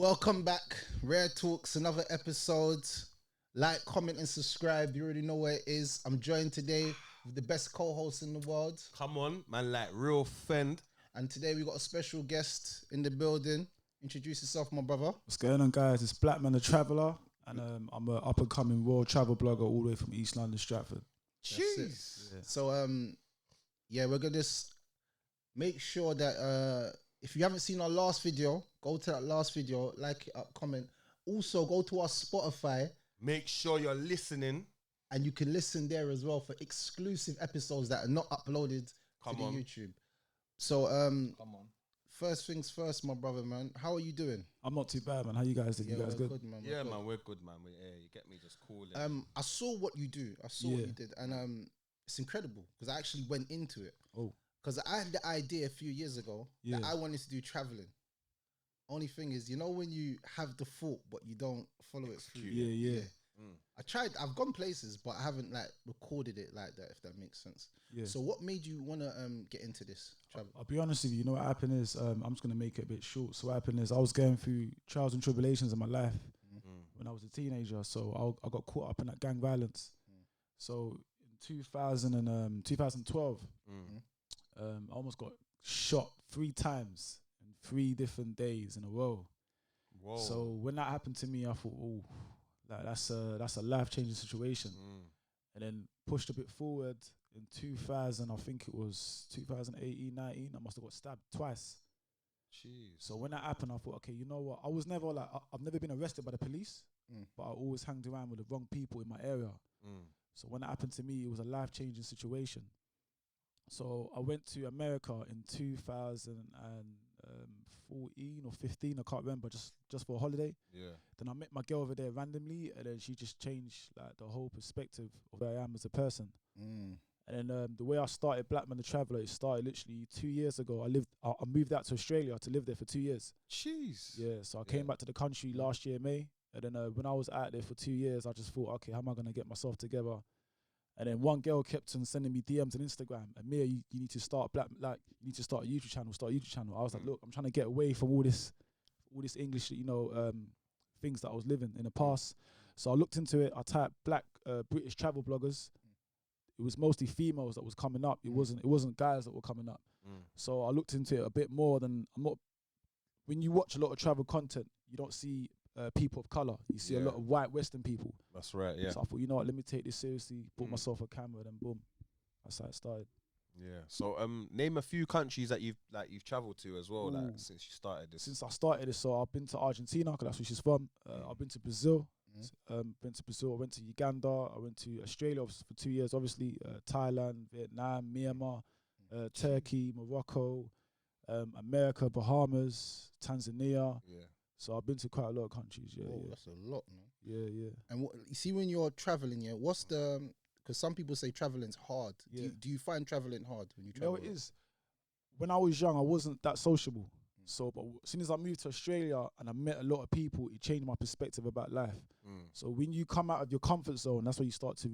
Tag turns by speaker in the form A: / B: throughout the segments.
A: Welcome back, Rare Talks, another episode. Like, comment, and subscribe. You already know where it is. I'm joined today with the best co-host in the world.
B: Come on, man, like real fend.
A: And today we got a special guest in the building. Introduce yourself, my brother.
C: What's going on, guys? It's Blackman, the Datraveller, and I'm an up-and-coming world travel blogger all the way from East London, Stratford.
A: Jeez. Yeah. So, we're gonna just make sure that if you haven't seen our last video, go to that last video, like it up, comment. Also, go to our Spotify.
B: Make sure you're listening.
A: And you can listen there as well for exclusive episodes that are not uploaded to the YouTube. So,
C: come on.
A: First things first, my brother, man. How are you doing?
C: I'm not too bad, man. How you guys doing?
A: Yeah,
C: you guys good?
A: Man,
B: yeah, man, we're good, man. You get me just calling.
A: I saw what you do. I saw what you did, and it's incredible because I actually went into it.
C: Oh,
A: because I had the idea a few years ago that I wanted to do traveling. Only thing is, you know, when you have the thought but you don't follow it through.
C: Yeah.
A: I tried. I've gone places, but I haven't like recorded it like that. If that makes sense.
C: Yeah.
A: So, what made you want to get into this travel?
C: I'll be honest with you. You know what happened is, I'm just gonna make it a bit short. So what happened is, I was going through trials and tribulations in my life when I was a teenager. So I got caught up in that gang violence. So in 2012, I almost got shot 3 times in 3 different days in a row.
B: Whoa.
C: So when that happened to me, I thought, oh, like that's a life-changing situation. And then pushed a bit forward in 2000, I think it was 2018, 19, I must have got stabbed twice.
B: Jeez.
C: So when that happened, I thought, okay, you know what? I was never like, I've never been arrested by the police, but I always hanged around with the wrong people in my area. So when that happened to me, it was a life-changing situation. So I went to America in 2014 or 15, I can't remember, just for a holiday.
B: Yeah.
C: Then I met my girl over there randomly, and then she just changed like the whole perspective of who I am as a person. And then the way I started Blackman the Traveller, it started literally 2 years ago. I moved out to Australia to live there for 2 years.
B: Jeez.
C: Yeah, so I came back to the country last year, May. And then when I was out there for 2 years, I just thought, okay, how am I going to get myself together? And then one girl kept on sending me DMs on Instagram. And Mia, you need to start you need to start a YouTube channel, I was like, look, I'm trying to get away from all this English, things that I was living in the past. So I looked into it. I typed black British travel bloggers. It was mostly females that was coming up. It wasn't guys that were coming up. So I looked into it a bit more than when you watch a lot of travel content, you don't see people of color. You see a lot of white Western people.
B: That's right. Yeah.
C: So I thought, you know what, let me take this seriously. Bought myself a camera, then boom, that's how it started.
B: Yeah. So name a few countries that you've traveled to as well, like since you started this.
C: Since I started this, so I've been to Argentina because that's where she's from. I've been to Brazil. I went to Uganda. I went to Australia for 2 years, obviously. Thailand, Vietnam, Myanmar, Turkey, Morocco, America, Bahamas, Tanzania.
B: Yeah.
C: So I've been to quite a lot of countries. Yeah,
A: That's a lot, man.
C: Yeah.
A: And what you see when you're traveling, what's the? Because some people say traveling's hard.
C: Yeah.
A: Do you find traveling hard when you travel?
C: No, it is. When I was young, I wasn't that sociable. So, but as soon as I moved to Australia and I met a lot of people, it changed my perspective about life. So when you come out of your comfort zone, that's when you start to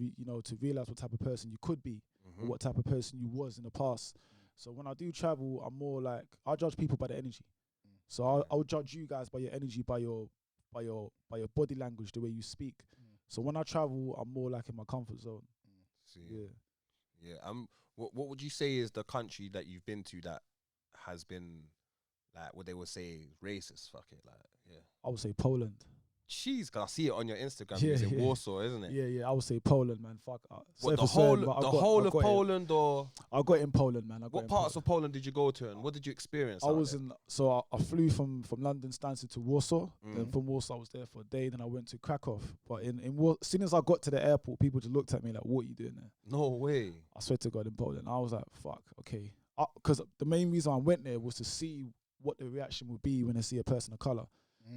C: realize what type of person you could be, or what type of person you was in the past. So when I do travel, I'm more like, I judge people by the energy. So I'll judge you guys by your energy, by your body language, the way you speak. So when I travel, I'm more like in my comfort zone.
B: Yeah. What would you say is the country that you've been to that has been like what they would say racist? Fuck it,
C: I would say Poland.
B: Jeez, cause I see it on your Instagram. It's in Warsaw, isn't it?
C: Yeah. I would say Poland, man. Fuck.
B: What, the whole of Poland, or
C: I got in Poland, man.
B: What parts of Poland did you go to, and what did you experience?
C: I flew from London Stansted to Warsaw. Then from Warsaw, I was there for a day. Then I went to Krakow. But as soon as I got to the airport, people just looked at me like, "What are you doing there?"
B: No way.
C: I swear to God, in Poland, I was like, "Fuck, okay." Because the main reason I went there was to see what the reaction would be when they see a person of color.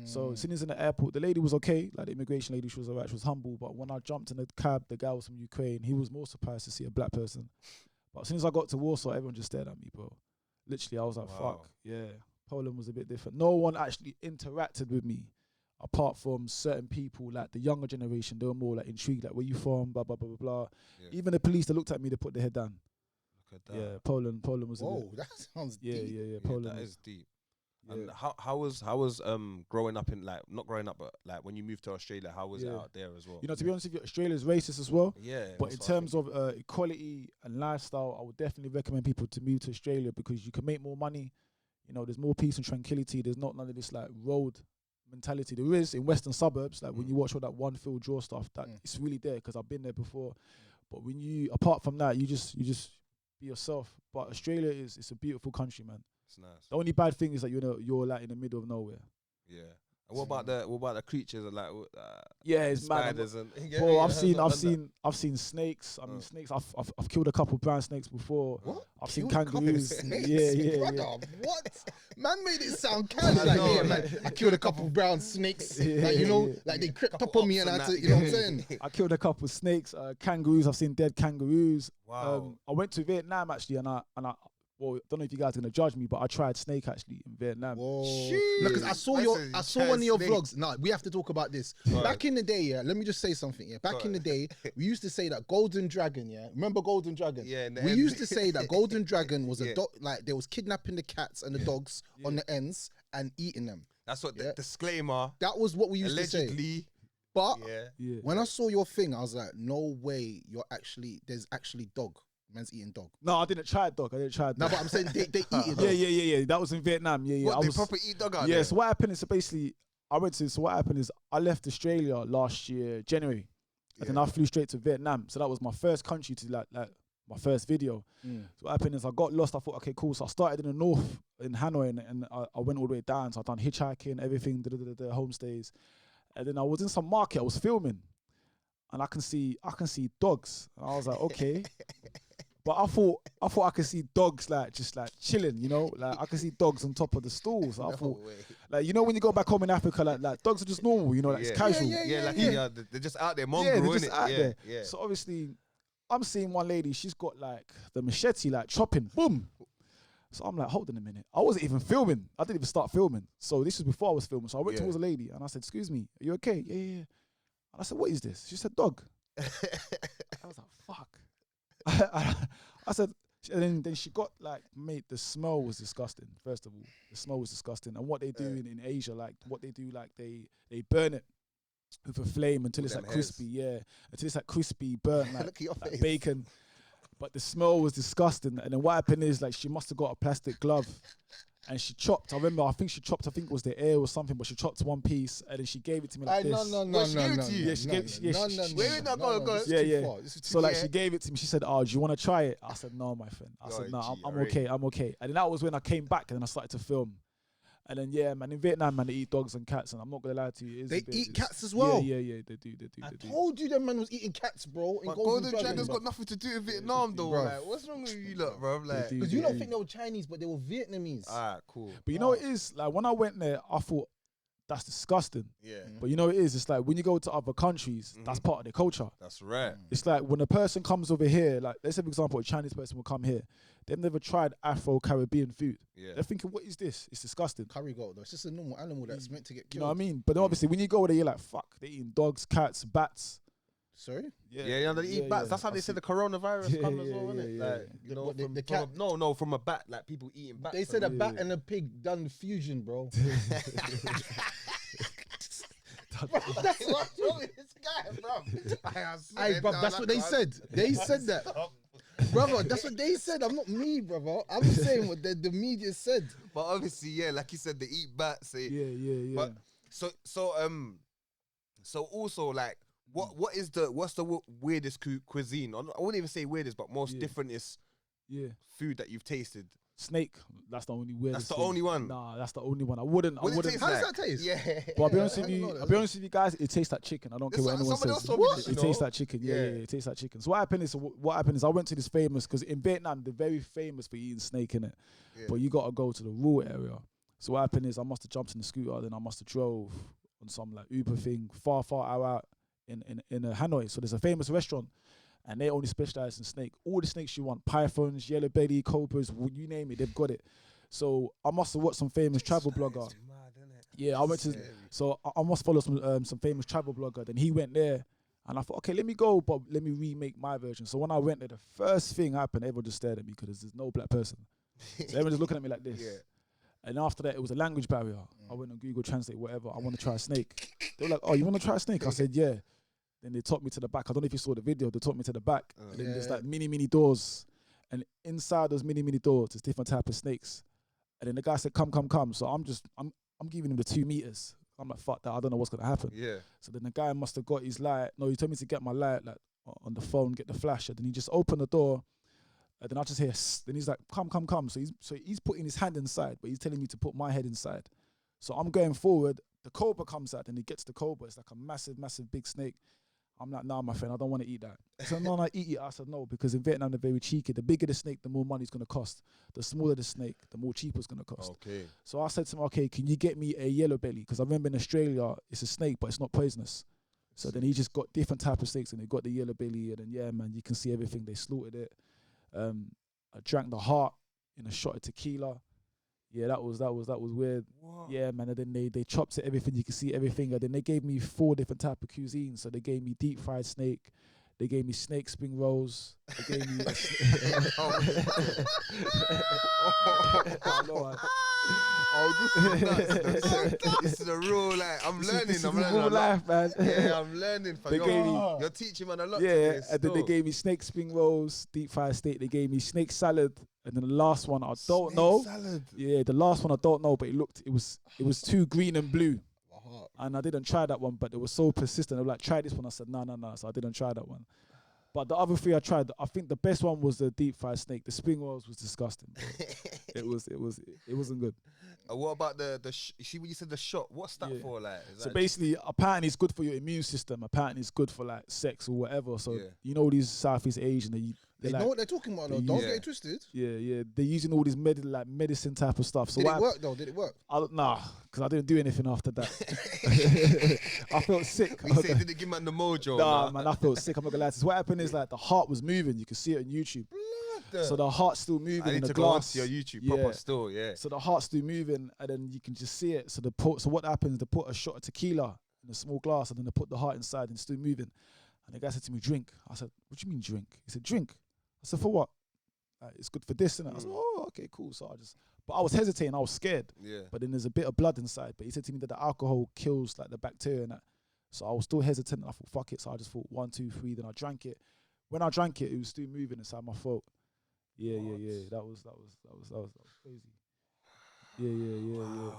C: So as soon as in the airport, the lady was okay, like the immigration lady, she was alright, she was humble. But when I jumped in the cab, the guy was from Ukraine, he was more surprised to see a black person. But as soon as I got to Warsaw, everyone just stared at me, bro. Literally, I was like, fuck, yeah. Poland was a bit different. No one actually interacted with me, apart from certain people, like the younger generation. They were more like intrigued, like, where you from, blah, blah, blah, blah, blah. Yeah. Even the police, they looked at me, they put their head down.
B: Look at that.
C: Yeah, Poland was
A: Whoa, that sounds deep.
C: Yeah, Poland.
B: That is deep. And how was growing up in like not growing up but like when you moved to Australia, how was it out there as well?
C: You know, to be honest with you, Australia's racist as well.
B: Yeah.
C: But in terms of equality and lifestyle, I would definitely recommend people to move to Australia because you can make more money. You know, there's more peace and tranquility. There's not none of this like road mentality. There is in Western suburbs, like when you watch all that one field draw stuff, that it's really there because I've been there before. But when you, apart from that, you just be yourself. But Australia it's a beautiful country, man.
B: It's nice.
C: The only bad thing is that you're like in the middle of nowhere.
B: Yeah. And what about the creatures and like
C: it's
B: spiders
C: mad.
B: and
C: Bro, I've seen snakes. I mean snakes. I've killed a couple brown snakes before.
A: What?
C: I've seen kangaroos.
A: Brother, what? Man made it sound casual. Like, man, I killed a couple brown snakes. Like, you know, like they crept up on me and I had to, you know what I'm saying?
C: I killed a couple snakes, kangaroos. I've seen dead kangaroos.
B: Wow.
C: I went to Vietnam actually, and I well, I don't know if you guys are gonna judge me, but I tried snake actually in Vietnam.
A: Whoa! Because I saw one of your vlogs. No, we have to talk about this. Back in the day, yeah. Let me just say something. Yeah, back in the day, we used to say that Golden Dragon. Yeah, remember Golden Dragon?
B: Yeah.
A: We used to say that Golden Dragon was a dog. Like they was kidnapping the cats and the dogs on the ends and eating them.
B: That's what the disclaimer.
A: That was what we used to say.
B: Allegedly.
A: But when I saw your thing, I was like, no way. There's actually dog. Man's eating dog.
C: No, I didn't try dog. No,
A: but I'm saying they eat it.
C: Yeah. That was in Vietnam. Yeah.
B: What, they proper eat dog out there?
C: Yeah. So what happened is basically what happened is I left Australia last year January, and then I flew straight to Vietnam. So that was my first country to like my first video. So what happened is I got lost. I thought, okay, cool. So I started in the north in Hanoi, and I went all the way down. So I done hitchhiking, everything, the homestays, and then I was in some market. I was filming, and I can see dogs. And I was like, okay. But I thought I could see dogs like just like chilling, you know, like I could see dogs on top of the stools. I thought, like, you know, when you go back home in Africa, like dogs are just normal, you know, like it's casual.
B: They're just out there, mongrel,
C: they're just out there.
B: Yeah.
C: So obviously, I'm seeing one lady, she's got like the machete, like chopping, boom. So I'm like, hold on a minute. I wasn't even filming. I didn't even start filming. So this was before I was filming. So I went towards the lady and I said, excuse me, are you okay? Yeah. And I said, what is this? She said, dog. I was like, fuck. I said, and then she got like, mate, the smell was disgusting. First of all, the smell was disgusting. And what they do in Asia, like what they do, like they burn it with a flame until it's like crispy, until it's like crispy, burnt like bacon. But the smell was disgusting. And then what happened is like she must have got a plastic glove. And she chopped. I think it was the ear or something, but she chopped one piece and then she gave it to me like this.
A: No.
C: She gave it to me. She said, "Oh, do you want to try it?" I said, "No, my friend." I said, "No, I'm okay. I'm okay." And then that was when I came back and then I started to film. And then man, in Vietnam, man, they eat dogs and cats, and I'm not gonna lie to you,
A: they eat cats as well.
C: Yeah, they do.
A: I told you that man was eating cats, bro.
B: But Golden Dragon's got nothing to do with Vietnam, though. Like, what's wrong with you, lot, bro? Like,
A: because you don't think they were Chinese, but they were Vietnamese.
B: Alright, cool.
C: But you know what it is? Like when I went there, I thought that's disgusting.
B: Yeah.
C: But you know what it is? It's like when you go to other countries, that's part of their culture.
B: That's right.
C: It's like when a person comes over here, like let's say for example, a Chinese person will come here. They've never tried Afro-Caribbean food.
B: Yeah.
C: They're thinking, what is this? It's disgusting.
A: Curry goat, though. It's just a normal animal that's meant to get killed.
C: You know what I mean? But obviously, when you go there, you're like, fuck, they eating dogs, cats, bats.
A: Sorry?
B: Yeah, they eat bats. That's how they said the coronavirus comes as well, isn't it? Like, you know,
A: the cat.
B: From a bat, like people eating bats.
A: They said a bat and a pig done fusion, bro. That's what's wrong with this guy, bro. Hey, bro, that's what they said. They said that. Brother, that's what they said. I'm not me, brother. I'm saying what the media said.
B: But obviously, like you said, they eat bats.
C: Yeah.
B: But so also like, what's the weirdest cuisine? I wouldn't even say weirdest, but most differentest food that you've tasted.
C: Snake. That's the only weirdest.
B: That's the only one.
C: Nah, that's the only one. I wouldn't.
A: How does that taste?
B: Yeah.
C: But I'll be honest with you, guys. It tastes like chicken. I don't care what anyone says. It tastes like chicken. Yeah, it tastes like chicken. So what happened is I went to this famous, because in Vietnam they're very famous for eating snake, innit? Yeah. But you gotta go to the rural area. So what happened is I must have jumped in the scooter, then I must have drove on some like Uber thing far out in Hanoi. So there's a famous restaurant. And they only specialize in snake. All the snakes you want, pythons, yellow belly, cobras, you name it, they've got it. So I must have watched some famous travel blogger. I went to. So I must follow some famous travel blogger. Then he went there, and I thought, okay, let me go, but let me remake my version. So when I went there, the first thing happened, everyone just stared at me because there's no black person. So everyone just looking at me like this. And after that, it was a language barrier. I went on Google Translate, whatever. I want to try a snake. They were like, "Oh, you want to try a snake?" I said, "Yeah." Then they took me to the back. I don't know if you saw the video. They took me to the back. And then there's like mini doors. And inside those mini doors, there's different type of snakes. And then the guy said, come. So I'm giving him the 2 meters. I'm like, fuck that. I don't know what's going to happen.
B: Yeah.
C: So then the guy must have got his light. No, he told me to get my light like on the phone, get the flash. And then he just opened the door. And then I just hear, then he's like, come. So he's putting his hand inside, but he's telling me to put my head inside. So I'm going forward. The cobra comes out and he gets the cobra. It's like a massive, big snake. I'm like, nah, my friend, I don't want to eat that. He said, no, eat it. I said, no, because in Vietnam, they're very cheeky. The bigger the snake, the more money it's going to cost. The smaller the snake, the more cheaper it's going to cost.
B: Okay.
C: So I said to him, okay, can you get me a yellow belly? Because I remember in Australia, it's a snake, but it's not poisonous. So then he just got different type of snakes, and he got the yellow belly, and then, yeah, man, you can see everything. They slaughtered it. I drank the heart in a shot of tequila. Yeah, that was weird. What? Yeah, man. And then they chopped it, everything. You can see everything. And then they gave me 4 different type of cuisines. So they gave me deep fried snake. They gave me snake spring rolls. They gave me.
B: This is a real like. I'm learning.
C: This is real life, man.
B: Yeah, I'm learning. You're teaching man a lot.
C: Yeah, and then they gave me snake spring rolls, deep fried steak. They gave me snake salad, and then the last one I don't know.
B: Salad.
C: Yeah, the last one I don't know, but it was too green and blue. And I didn't try that one, but it was so persistent. They were like, try this one. I said, no. So I didn't try that one. But the other 3 I tried, I think the best one was the deep fried snake. The spring rolls was disgusting. It wasn't good.
B: What about you see when you said the shot? What's that for? Like,
C: so basically, apparently it's good for your immune system. Apparently it's good for like sex or whatever. So you know these Southeast Asian,
A: they know what they're talking about. Though. Don't get it twisted.
C: Yeah. They're using all these medicine type of stuff. So
A: did it work though? Did it work?
C: Nah, because I didn't do anything after that. I felt sick.
B: We say did it give man the mojo?
C: Nah, man, I felt sick. I'm not gonna lie. So what happened is like the heart was moving. You can see it on YouTube. So the heart's still moving.
B: I need
C: in the
B: to
C: glass.
B: go onto your YouTube proper still, yeah.
C: So the heart's still moving, and then you can just see it. So what happens? They put a shot of tequila in a small glass, and then they put the heart inside, and it's still moving. And the guy said to me, "Drink." I said, "What do you mean drink?" He said, "Drink." I said, "For what?" It's good for this, and I said, "Oh, okay, cool." So but I was hesitating. I was scared.
B: Yeah.
C: But then there's a bit of blood inside. But he said to me that the alcohol kills like the bacteria and that. So I was still hesitant. I thought, fuck it. So I just thought 1, 2, 3. Then I drank it. When I drank it, it was still moving inside my throat. Yeah. That was crazy. Yeah.
B: Wow.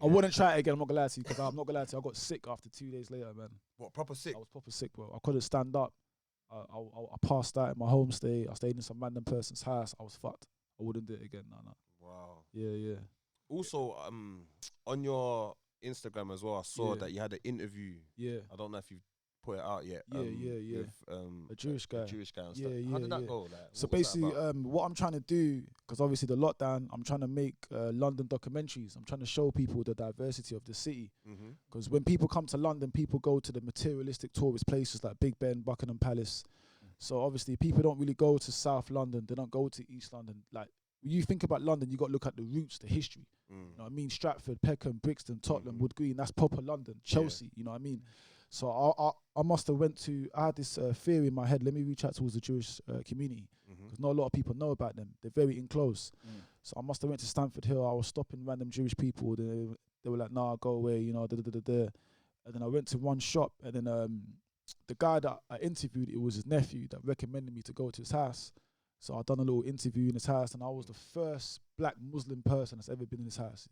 C: I wouldn't try it again. I'm not gonna lie to you, because I'm not gonna lie to you. I got sick after 2 days later, man.
B: What, proper sick?
C: I was proper sick, bro. I couldn't stand up. I passed out in my homestay. I stayed in some random person's house. I was fucked. I wouldn't do it again. No.
B: Wow.
C: Yeah.
B: Also, on your Instagram as well, I saw that you had an interview.
C: Yeah.
B: I don't know if you've put it out yet.
C: Yeah.
B: With
C: a Jewish guy.
B: A Jewish guy and stuff.
C: Yeah,
B: How did that go? Like,
C: so basically, what I'm trying to do, because obviously the lockdown, I'm trying to make London documentaries. I'm trying to show people the diversity of the city. Because when people come to London, people go to the materialistic tourist places like Big Ben, Buckingham Palace. So obviously people don't really go to South London. They don't go to East London. Like, when you think about London, you got to look at the roots, the history. You know what I mean? Stratford, Peckham, Brixton, Tottenham, Wood Green. That's proper London. Chelsea. You know what I mean? So I must have I had this theory in my head. Let me reach out towards the Jewish community, because not a lot of people know about them. They're very enclosed. So I must have went to Stamford Hill. I was stopping random Jewish people. They were like, "Nah, go away," you know. And then I went to one shop, and then the guy that I interviewed, it was his nephew that recommended me to go to his house. So I done a little interview in his house, and I was the first black Muslim person that's ever been in his house.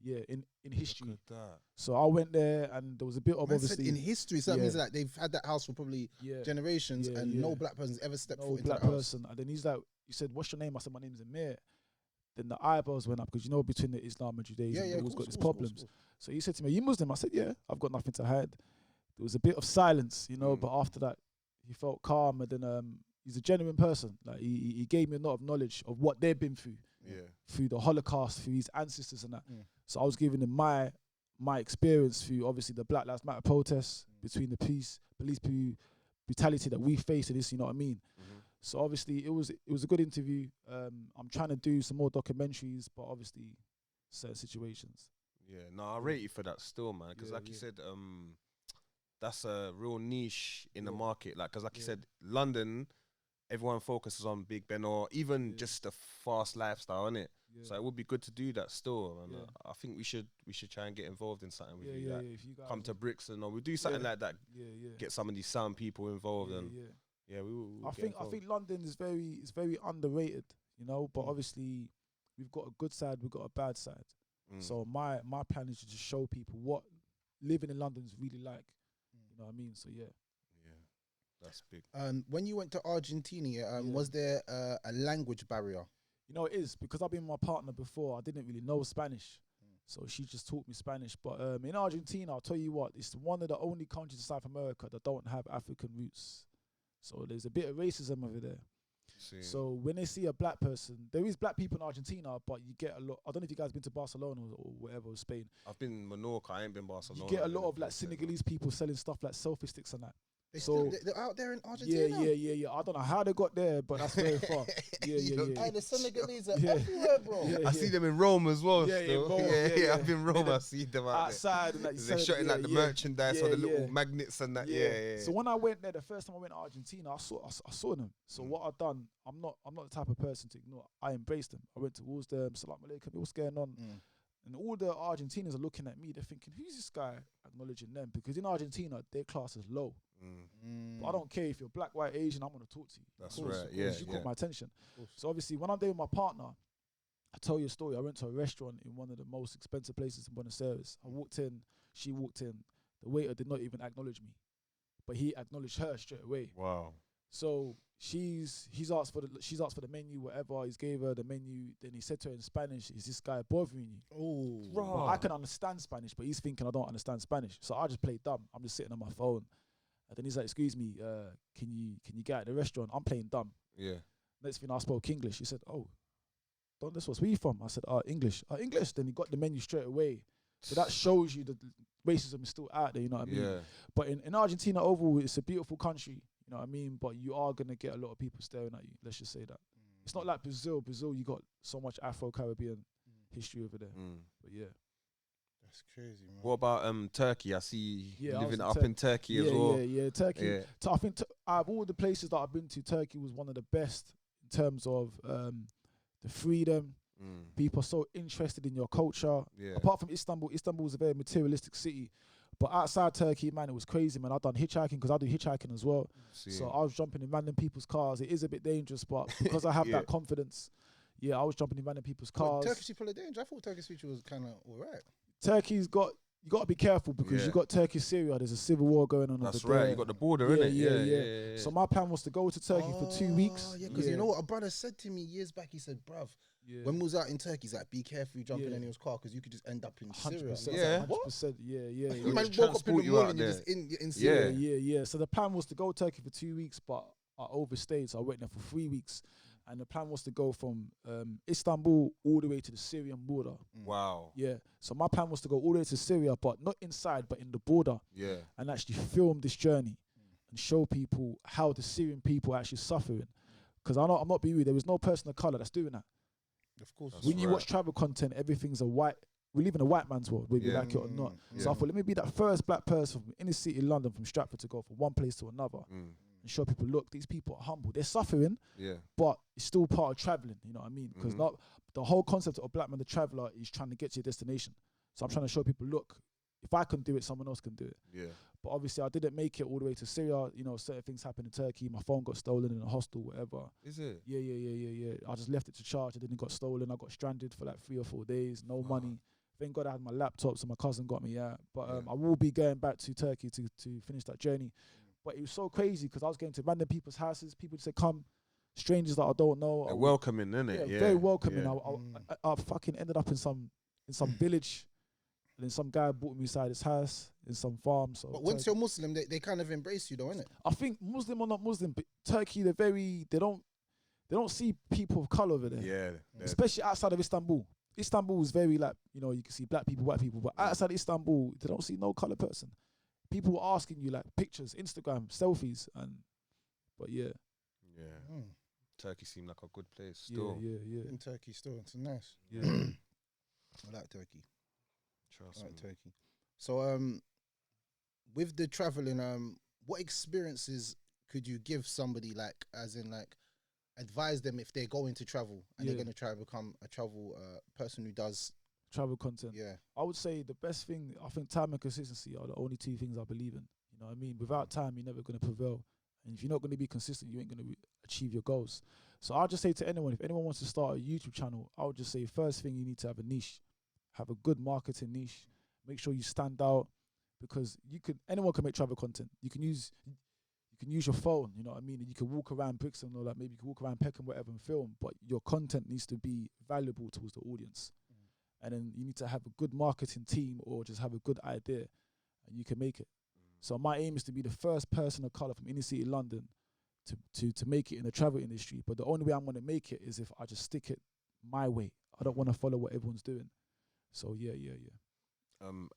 C: In history.
B: Look at that.
C: So I went there, and there was a bit of obviously
A: in history. So that means like they've had that house for probably generations, and no black person's ever stepped foot into that house.
C: And then he's like, "You said, what's your name?" I said, "My name's Amir." Then the eyebrows went up, because you know between the Islam and Judaism, they've always got these problems. So he said to me, "Are you Muslim?" I said, "Yeah, I've got nothing to hide." There was a bit of silence, you know, but after that, he felt calm, and then he's a genuine person. Like he gave me a lot of knowledge of what they've been through, through the Holocaust, through his ancestors and that. So I was giving him my experience through obviously the Black Lives Matter protests, between the police brutality that we face in this. You know what I mean? So obviously it was a good interview. I'm trying to do some more documentaries, but obviously certain situations.
B: Yeah, no, I rate you for that still, man. Because like you said, that's a real niche in the market. Like, because like you said, London, everyone focuses on Big Ben or even just the fast lifestyle, innit? So it would be good to do that still, and
C: Yeah.
B: I think we should try and get involved in something with you.
C: Yeah,
B: Like,
C: if you guys
B: come to Brixton, or we do something like that.
C: Yeah.
B: Get some of these sound people involved, and we'll
C: I think London is very underrated, you know. But obviously, we've got a good side, we've got a bad side. So my plan is to just show people what living in London is really like. You know what I mean? So yeah,
B: that's big.
A: When you went to Argentina, was there a language barrier?
C: You know, it is, because I've been with my partner before. I didn't really know Spanish, so she just taught me Spanish. But in Argentina, I'll tell you what, it's one of the only countries in South America that don't have African roots. So there's a bit of racism over there. So when they see a black person, there is black people in Argentina, but you get a lot. I don't know if you guys been to Barcelona or whatever, or Spain.
B: I've been Menorca. I ain't been Barcelona.
C: You get a lot of like Senegalese people selling stuff like selfie sticks and that.
A: They're out there in Argentina.
C: Yeah. I don't know how they got there, but that's very far. Yeah.
A: Hey, the Senegalese are everywhere, bro.
B: I see them in Rome as well.
C: Yeah.
B: I've been in Rome. I see them
C: outside.
B: And they're showing like the merchandise or the little magnets and that. Yeah.
C: So when I went there, the first time I went to Argentina, I saw them. So what I've done, I'm not the type of person to ignore. I embraced them. I went towards them. Salam alaikum. What's going on? And all the Argentinians are looking at me. They're thinking, who's this guy acknowledging them? Because in Argentina, their class is low. But I don't care if you're black, white, Asian, I'm going to talk to you.
B: That's right,
C: you caught my attention. So obviously, when I'm there with my partner, I tell you a story. I went to a restaurant in one of the most expensive places in Buenos Aires. I walked in, she walked in. The waiter did not even acknowledge me, but he acknowledged her straight away.
B: Wow.
C: So she's asked for the menu, whatever. He's gave her the menu. Then he said to her in Spanish, "Is this guy bothering you?"
A: Oh,
C: well, I can understand Spanish, but he's thinking I don't understand Spanish. So I just played dumb. I'm just sitting on my phone. And then he's like, "Excuse me, can you get out of the restaurant?" I'm playing dumb.
B: Yeah.
C: Next thing I spoke English. He said, "Oh, don't this where you from?" I said, English. English. Then he got the menu straight away. So that shows you that racism is still out there, you know what I mean?
B: Yeah.
C: But in Argentina overall, it's a beautiful country, you know what I mean? But you are gonna get a lot of people staring at you. Let's just say that. It's not like Brazil. Brazil, you got so much Afro-Caribbean history over there. But yeah.
A: That's crazy, man.
B: What about Turkey? I see you living up in Turkey as
C: yeah,
B: well.
C: Yeah, Turkey. Yeah. So I think out of all the places that I've been to, Turkey was one of the best in terms of the freedom. People are so interested in your culture. Yeah. Apart from Istanbul is a very materialistic city. But outside Turkey, man, it was crazy, man. I've done hitchhiking because I do hitchhiking as well. So I was jumping in random people's cars. It is a bit dangerous, but because I have that confidence, I was jumping in random people's cars.
A: Turkish people are dangerous. I thought Turkish people was kind of all right.
C: Turkey's got, you got to be careful because you got Turkey, Syria. There's a civil war going on.
B: That's right. You got the border, innit?
C: Yeah. So my plan was to go to Turkey for 2 weeks.
A: Yeah, because you know what a brother said to me years back. He said, "Bruv, when we was out in Turkey, he's like, be careful you jump in anyone's car because you could just end up in Syria."
C: 100%. Yeah.
A: Man woke up in the morning, you're just in Syria.
C: Yeah. So the plan was to go to Turkey for 2 weeks, but I overstayed, so I went there for 3 weeks. And the plan was to go from Istanbul all the way to the Syrian border.
B: Wow.
C: Yeah. So my plan was to go all the way to Syria, but not inside, but in the border.
B: Yeah.
C: And actually film this journey and show people how the Syrian people are actually suffering. Because I'm not being rude, there is no person of color that's doing that.
A: Of course.
C: When you watch travel content, everything's a white. We live in a white man's world, whether you like it or not. So I thought, let me be that first black person from inner city London, from Stratford, to go from one place to another. And show people, look, these people are humble. They're suffering, but it's still part of traveling. You know what I mean? Because not the whole concept of Blackman the Traveller is trying to get to your destination. So I'm trying to show people, look, if I can do it, someone else can do it.
B: Yeah.
C: But obviously, I didn't make it all the way to Syria. You know, certain things happened in Turkey. My phone got stolen in a hostel, whatever.
B: Is it?
C: Yeah. I just left it to charge. It didn't got stolen. I got stranded for like 3 or 4 days. No money. Thank God I had my laptop, so my cousin got me out. But I will be going back to Turkey to finish that journey. But it was so crazy because I was going to random people's houses. People would say, "Come," strangers that I don't know.
B: They're welcoming, innit?
C: Yeah, very welcoming. I fucking ended up in some village, and then some guy brought me inside his house in some farm. So,
A: but once you're Muslim, they kind of embrace you, though, innit?
C: I think Muslim or not Muslim, but Turkey, they don't see people of color over there.
B: Yeah,
C: especially outside of Istanbul. Istanbul is very like, you know, you can see black people, white people, but outside Istanbul, they don't see no color person. People were asking you like pictures, Instagram, selfies, but yeah.
B: Turkey seemed like a good place still.
C: Yeah.
A: In Turkey still, it's nice.
C: Yeah.
A: I like Turkey.
B: Trust
A: I like
B: me.
A: Turkey. So with the traveling, what experiences could you give somebody, like, as in like advise them if they're going to travel and they're going to try to become a travel person who does
C: travel content?
A: Yeah,
C: I would say the best thing, I think time and consistency are the only two things I believe in. You know what I mean? Without time, you're never going to prevail. And if you're not going to be consistent, you ain't going to achieve your goals. So I'll just say to anyone, if anyone wants to start a YouTube channel, I would just say first thing, you need to have a niche. Have a good marketing niche. Make sure you stand out, because anyone can make travel content. You can use your phone, you know what I mean? And you can walk around Brixton or like maybe you can walk around Peckham, whatever, and film, but your content needs to be valuable towards the audience. And then you need to have a good marketing team or just have a good idea and you can make it. So my aim is to be the first person of colour from inner city London to make it in the travel industry. But the only way I'm going to make it is if I just stick it my way. I don't want to follow what everyone's doing. So yeah.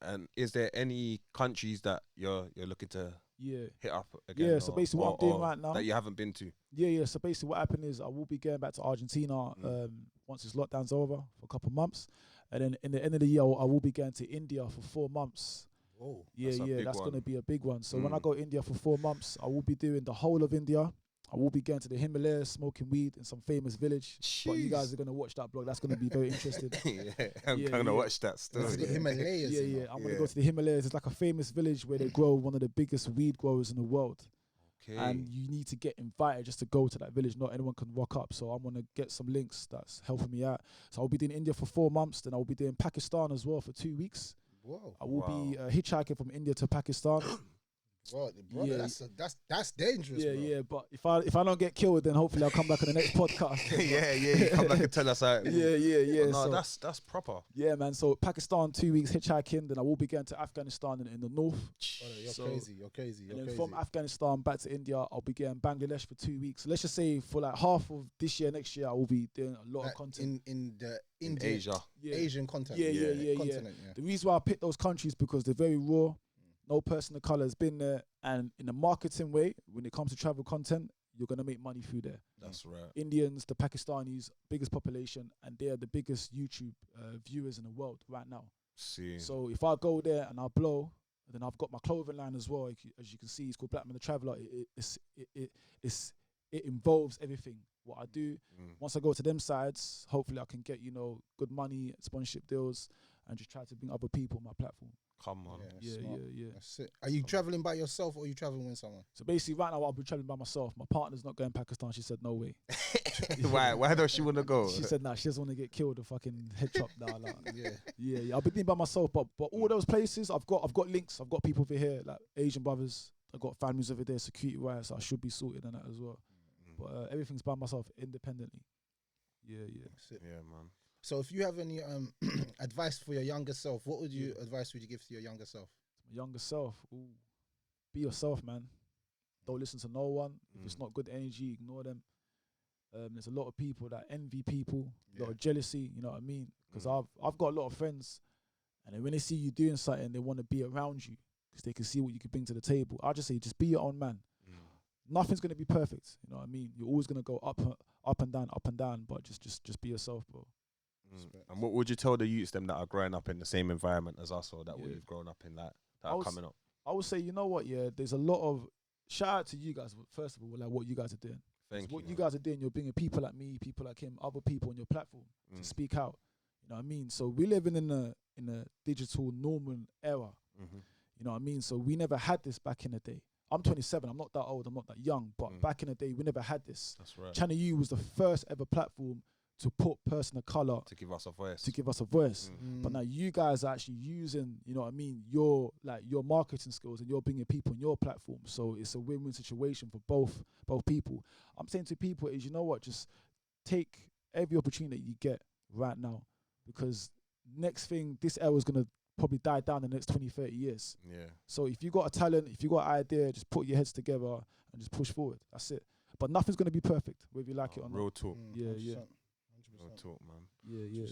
B: And is there any countries that you're looking to hit up again?
C: Yeah, so basically what I'm doing right now,
B: that you haven't been to.
C: Yeah. So basically what happened is I will be going back to Argentina once this lockdown's over for a couple of months. And then in the end of the year, I will be going to India for 4 months.
A: Whoa.
C: That's going to be a big one. So when I go to India for 4 months, I will be doing the whole of India. I will be going to the Himalayas, smoking weed in some famous village. Jeez. But you guys are going to watch that blog. That's going to be very interesting.
B: I'm going to watch that still.
A: The Himalayas.
C: Yeah. I'm going to go to the Himalayas. It's like a famous village where they grow one of the biggest weed growers in the world. Okay. And you need to get invited just to go to that village. Not anyone can rock up. So I'm going to get some links that's helping me out. So I'll be doing India for 4 months. Then I'll be doing Pakistan as well for 2 weeks.
A: Whoa.
C: I will be hitchhiking from India to Pakistan.
A: Bro, that's dangerous.
C: Yeah. But if I don't get killed, then hopefully I'll come back on the next podcast.
B: You come back and tell us how.
C: Yeah.
B: No, so, that's proper.
C: Yeah, man. So Pakistan, 2 weeks hitchhiking. Then I will be going to Afghanistan in the north.
A: You're crazy.
C: And then from Afghanistan back to India, I'll be going Bangladesh for 2 weeks. So let's just say for like half of this year, next year, I will be doing a lot of content
A: in
B: Asia.
A: Asian content.
C: Yeah. The reason why I picked those countries because they're very raw. No person of colour has been there, and in a marketing way, when it comes to travel content, you're gonna make money through there.
B: That's right.
C: Indians, the Pakistanis, biggest population, and they are the biggest YouTube viewers in the world right now. So if I go there and I blow, then I've got my clothing line as well. As you can see, it's called Blackman Datraveller. It involves everything. What I do, once I go to them sides, hopefully I can get good money, sponsorship deals, and just try to bring other people on my platform.
B: Come on.
C: Yeah.
A: That's it. Are you traveling by yourself or are you traveling with someone?
C: So basically right now I'll be traveling by myself. My partner's not going to Pakistan. She said no way.
B: Why does she want to go?
C: She said she doesn't want to get killed or fucking head chopped. Yeah. I'll be doing by myself, but all those places I've got links. I've got people over here, like Asian brothers. I've got families over there, security wise, so I should be sorted on that as well. But everything's by myself independently. Yeah.
A: That's it.
B: Yeah, man.
A: So if you have any advice for your younger self, what advice would you give to your younger self?
C: My younger self, be yourself, man. Don't listen to no one. If it's not good energy, ignore them. There's a lot of people that envy people, a lot of jealousy, you know what I mean? Because I've got a lot of friends, and then when they see you doing something, they want to be around you because they can see what you can bring to the table. I just say, just be your own man. Nothing's gonna be perfect, you know what I mean? You're always gonna go up and down, but just be yourself, bro.
B: And what would you tell the youths them that are growing up in the same environment as us, or that we've grown up in, that are coming up?
C: I would say, you know what, there's a lot of shout out to you guys first of all, like what you guys are doing. What you guys are doing, you're bringing people like me, people like him, other people on your platform to speak out. You know what I mean? So we're living in a digital normal era. You know what I mean? So we never had this back in the day. I'm 27. I'm not that old. I'm not that young. But back in the day, we never had this.
B: That's right.
C: Channel U was the first ever platform to put person of color
B: to give us a voice.
C: But now you guys are actually using, you know what I mean, your marketing skills, and you're bringing people on your platform. So it's a win-win situation for both people. I'm saying to people is, you know what, just take every opportunity you get right now, because next thing, this era is gonna probably die down in the next 20, 30 years.
B: Yeah.
C: So if you got a talent, if you got an idea, just put your heads together and just push forward. That's it. But nothing's gonna be perfect, whether you like it or not.
B: Real talk.
C: Yeah.
A: 100%.
B: Real talk, man.
C: Yeah.